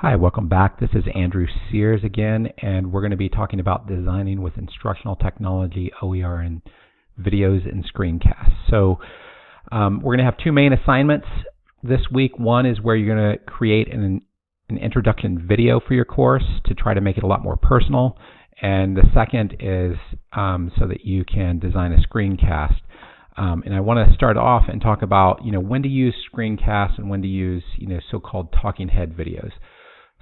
Hi, welcome back. This is Andrew Sears again, and we're going to be talking about designing with instructional technology, OER, and videos and screencasts. So we're going to have two main assignments this week. One is where you're going to create an introduction video for your course to try to make it a lot more personal. And the second is so that you can design a screencast. And I want to start off and talk about, when to use screencasts and when to use, so-called talking head videos.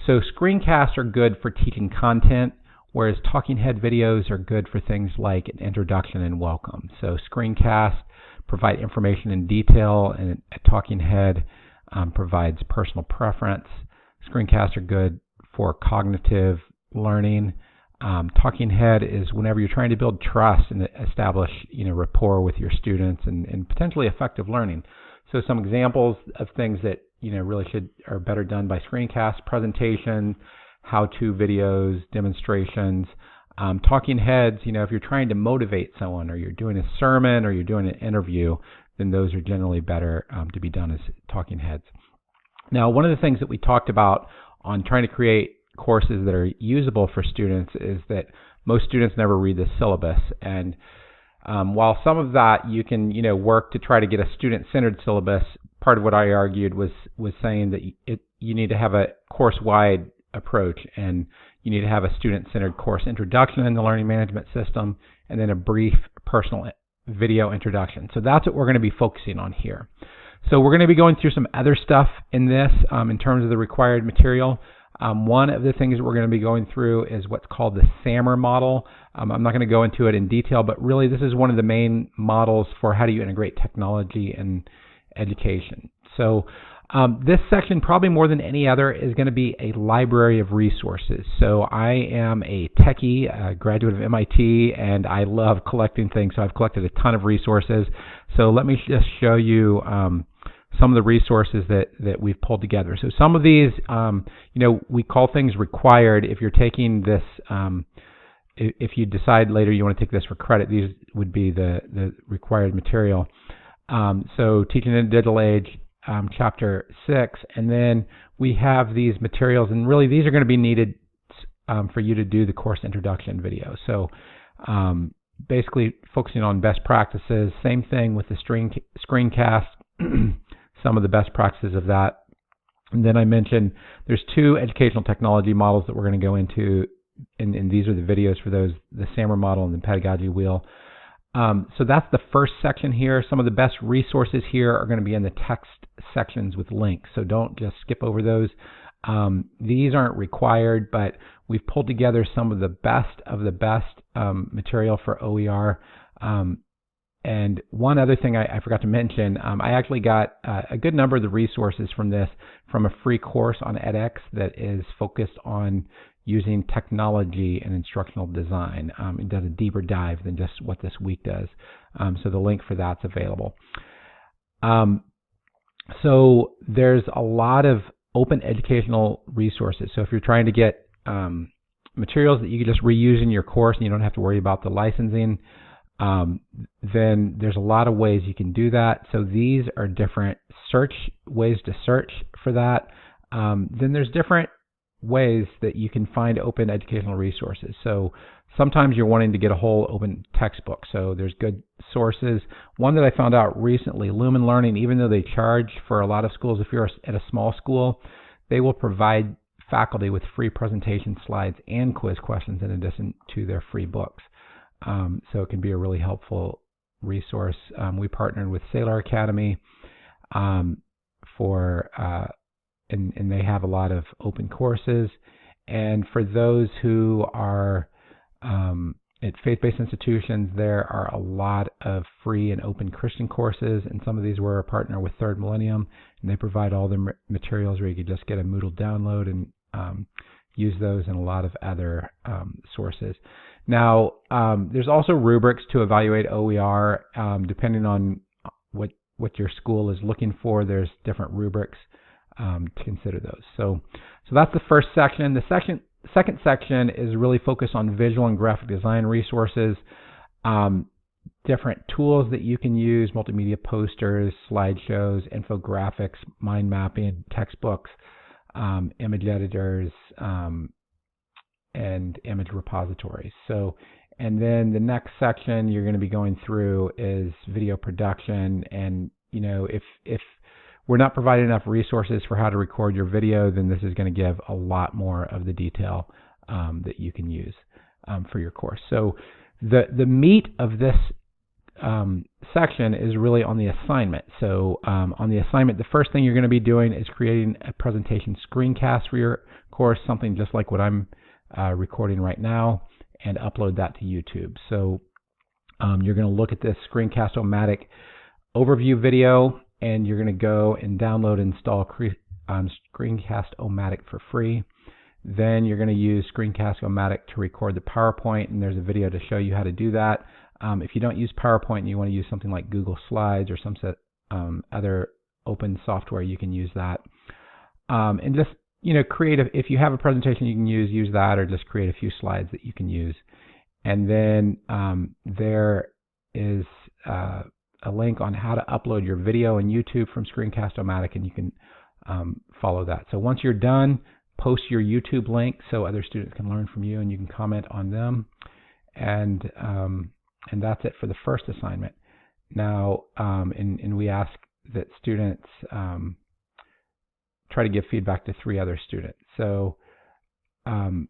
So screencasts are good for teaching content, whereas talking head videos are good for things like an introduction and welcome. So screencasts provide information in detail, and a talking head provides personal preference. Screencasts are good for cognitive learning. Talking head is whenever you're trying to build trust and establish, rapport with your students and potentially effective learning. So some examples of things that really are better done by screencasts: presentation, how-to videos, demonstrations. Talking heads, if you're trying to motivate someone, or you're doing a sermon, or you're doing an interview, then those are generally better to be done as talking heads. Now, one of the things that we talked about on trying to create courses that are usable for students is that most students never read the syllabus. And while some of that you can work to try to get a student-centered syllabus, part of what I argued was saying that you need to have a course-wide approach, and you need to have a student-centered course introduction in the learning management system, and then a brief personal video introduction. So that's what we're going to be focusing on here. So we're going to be going through some other stuff in this in terms of the required material. One of the things that we're going to be going through is what's called the SAMR model. I'm not going to go into it in detail, but really this is one of the main models for how do you integrate technology and education. So this section, probably more than any other, is going to be a library of resources. So I am a techie, a graduate of MIT, and I love collecting things. So I've collected a ton of resources. So let me just show you some of the resources that we've pulled together. So some of these, we call things required. If you're taking this, if you decide later you want to take this for credit, these would be the required material. So Teaching in the Digital Age, Chapter 6, and then we have these materials, and really these are going to be needed for you to do the course introduction video. So basically focusing on best practices. Same thing with the screencast. Some of the best practices of that. And then I mentioned there's two educational technology models that we're going to go into, and these are the videos for those, the SAMR model and the pedagogy wheel. So that's the first section here. Some of the best resources here are going to be in the text sections with links, so don't just skip over those. These aren't required, but we've pulled together some of the best material for OER. And one other thing I forgot to mention, I actually got a good number of the resources from this from a free course on edX that is focused on using technology and instructional design. It does a deeper dive than just what this week does. So the link for that's available. So there's a lot of open educational resources. So if you're trying to get materials that you can just reuse in your course and you don't have to worry about the licensing, then there's a lot of ways you can do that. So these are different ways to search for that. Then there's different ways that you can find open educational resources. So sometimes you're wanting to get a whole open textbook. So there's good sources. One that I found out recently, Lumen Learning, even though they charge for a lot of schools, if you're at a small school, they will provide faculty with free presentation slides and quiz questions in addition to their free books. So it can be a really helpful resource. We partnered with Sailor Academy and they have a lot of open courses. And for those who are at faith-based institutions, there are a lot of free and open Christian courses, and some of these were a partner with Third Millennium, and they provide all the materials where you could just get a Moodle download and use those and a lot of other sources. Now, there's also rubrics to evaluate OER. Depending on what your school is looking for, there's different rubrics to consider those. So that's the first section. The second section is really focused on visual and graphic design resources, different tools that you can use, multimedia posters, slideshows, infographics, mind mapping, textbooks. image editors, and image repositories. So, and then the next section you're going to be going through is video production. And if we're not providing enough resources for how to record your video, then this is going to give a lot more of the detail that you can use for your course. So the meat of this section is really on the assignment. So on the assignment, the first thing you're going to be doing is creating a presentation screencast for your course, something just like what I'm recording right now, and upload that to YouTube. So you're going to look at this Screencast-O-Matic overview video, and you're going to go and download and install Screencast-O-Matic for free. Then you're going to use Screencast-O-Matic to record the PowerPoint, and there's a video to show you how to do that. If you don't use PowerPoint and you want to use something like Google Slides or some other open software, you can use that. And just create if you have a presentation you can use that, or just create a few slides that you can use. And then there is a link on how to upload your video in YouTube from Screencast-O-Matic, and you can follow that. So once you're done, post your YouTube link so other students can learn from you, and you can comment on them. And that's it for the first assignment. Now, and we ask that students try to give feedback to 3 other students. So then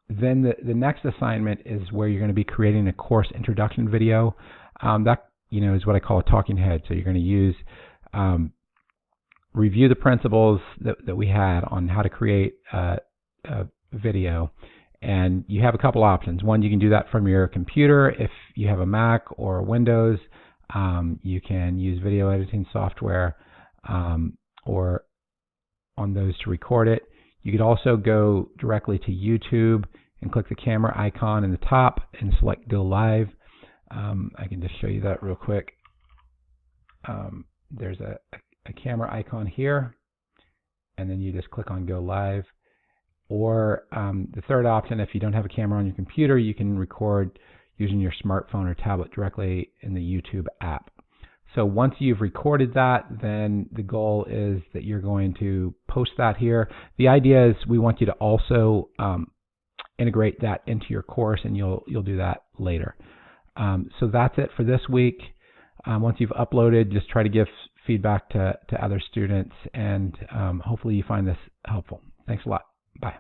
the next assignment is where you're going to be creating a course introduction video. That is what I call a talking head. So you're going to use review the principles that we had on how to create a video. And you have a couple options. One, you can do that from your computer. If you have a Mac or Windows, you can use video editing software or on those to record it. You could also go directly to YouTube and click the camera icon in the top and select Go Live. I can just show you that real quick. There's a camera icon here, and then you just click on Go Live. Or the third option, if you don't have a camera on your computer, you can record using your smartphone or tablet directly in the YouTube app. So once you've recorded that, then the goal is that you're going to post that here. The idea is we want you to also integrate that into your course, and you'll do that later. So that's it for this week. Once you've uploaded, just try to give feedback to other students, and hopefully you find this helpful. Thanks a lot. Bye.